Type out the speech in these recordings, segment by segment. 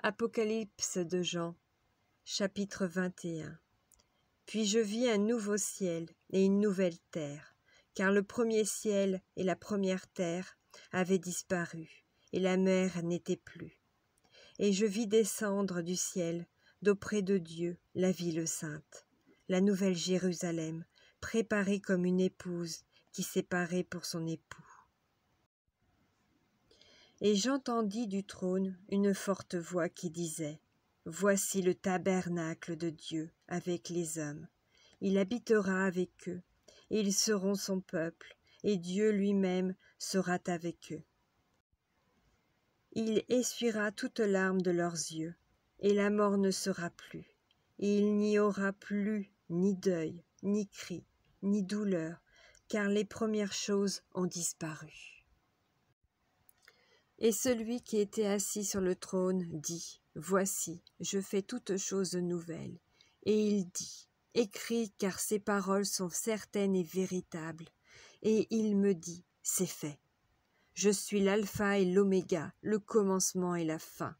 Apocalypse de Jean, chapitre 21. Puis je vis un nouveau ciel et une nouvelle terre, car le premier ciel et la première terre avaient disparu, et la mer n'était plus. Et je vis descendre du ciel, d'auprès de Dieu, la ville sainte, la nouvelle Jérusalem, préparée comme une épouse qui s'est parée pour son époux. Et j'entendis du trône une forte voix qui disait : Voici le tabernacle de Dieu avec les hommes. Il habitera avec eux, et ils seront son peuple, et Dieu lui-même sera avec eux. Il essuiera toute larme de leurs yeux, et la mort ne sera plus. Et il n'y aura plus ni deuil, ni cri, ni douleur, car les premières choses ont disparu. Et celui qui était assis sur le trône dit : Voici, je fais toutes choses nouvelles. Et il dit : Écris, car ces paroles sont certaines et véritables. Et il me dit : C'est fait. Je suis l'alpha et l'oméga, le commencement et la fin.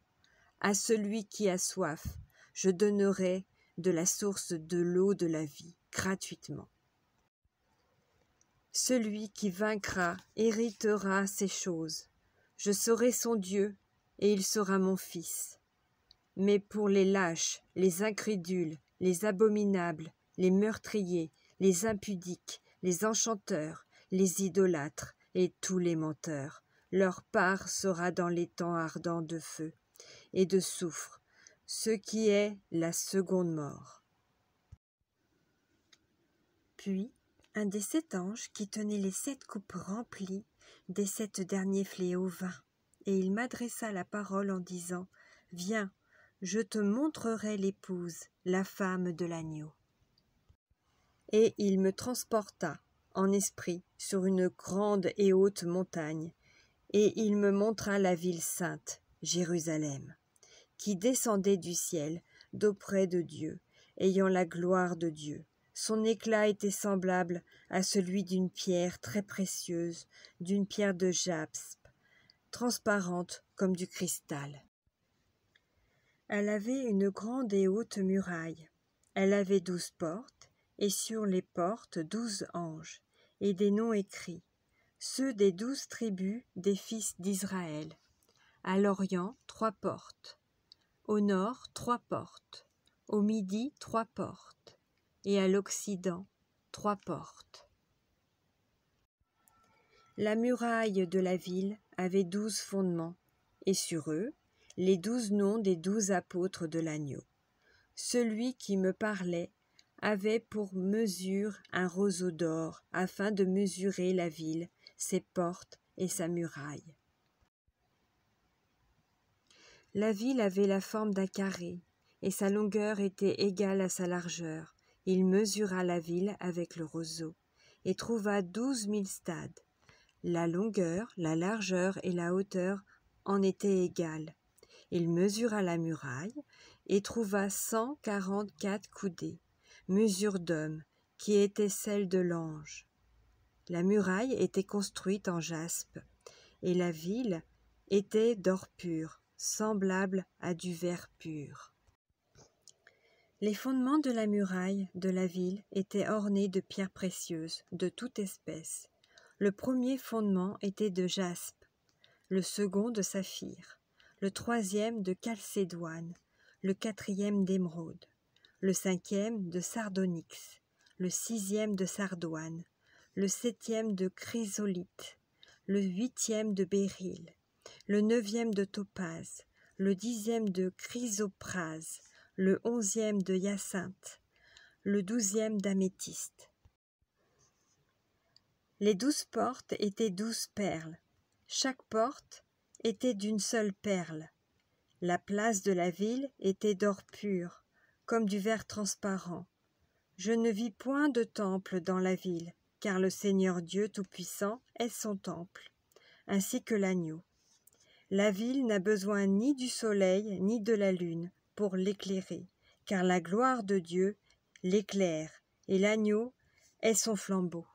À celui qui a soif, je donnerai de la source de l'eau de la vie, gratuitement. Celui qui vaincra héritera ces choses. Je serai son Dieu, et il sera mon fils. Mais pour les lâches, les incrédules, les abominables, les meurtriers, les impudiques, les enchanteurs, les idolâtres et tous les menteurs, leur part sera dans les temps ardents de feu et de soufre, ce qui est la seconde mort. Puis, un des 7 anges qui tenait les 7 coupes remplies des 7 derniers fléaux vint, et il m'adressa la parole en disant : Viens, je te montrerai l'épouse, la femme de l'agneau. Et il me transporta en esprit sur une grande et haute montagne, et il me montra la ville sainte, Jérusalem, qui descendait du ciel d'auprès de Dieu, ayant la gloire de Dieu. Son éclat était semblable à celui d'une pierre très précieuse, d'une pierre de jaspe, transparente comme du cristal. Elle avait une grande et haute muraille. Elle avait 12 portes, et sur les portes 12 anges, et des noms écrits, ceux des 12 tribus des fils d'Israël. À l'Orient, 3 portes. Au nord, 3 portes. Au midi, 3 portes. Et à l'Occident, 3 portes. La muraille de la ville avait 12 fondements, et sur eux, les 12 noms des 12 apôtres de l'agneau. Celui qui me parlait avait pour mesure un roseau d'or, afin de mesurer la ville, ses portes et sa muraille. La ville avait la forme d'un carré, et sa longueur était égale à sa largeur. Il mesura la ville avec le roseau, et trouva 12 000 stades. La longueur, la largeur et la hauteur en étaient égales. Il mesura la muraille, et trouva 144 coudées, mesure d'homme, qui était celle de l'ange. La muraille était construite en jaspe, et la ville était d'or pur, semblable à du verre pur. Les fondements de la muraille de la ville étaient ornés de pierres précieuses, de toute espèce. Le premier fondement était de jaspe, le second de saphir, le troisième de chalcédoine, le quatrième d'émeraude, le cinquième de sardonyx, le sixième de sardoine, le septième de chrysolite, le huitième de béryl, le neuvième de topaze, le 10e de chrysoprase, le 11e de hyacinthe, le 12e d'améthyste. Les 12 portes étaient 12 perles. Chaque porte était d'une seule perle. La place de la ville était d'or pur, comme du verre transparent. Je ne vis point de temple dans la ville, car le Seigneur Dieu Tout-Puissant est son temple, ainsi que l'agneau. La ville n'a besoin ni du soleil ni de la lune pour l'éclairer, car la gloire de Dieu l'éclaire, et l'agneau est son flambeau.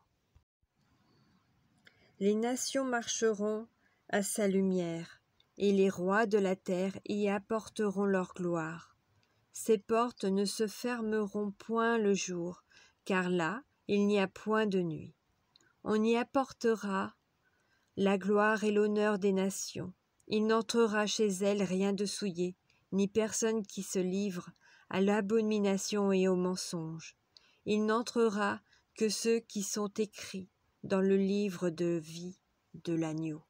Les nations marcheront à sa lumière, et les rois de la terre y apporteront leur gloire. Ses portes ne se fermeront point le jour, car là, il n'y a point de nuit. On y apportera la gloire et l'honneur des nations. Il n'entrera chez elles rien de souillé, ni personne qui se livre à l'abomination et au mensonge. Il n'entrera que ceux qui sont écrits dans le livre de vie de l'agneau.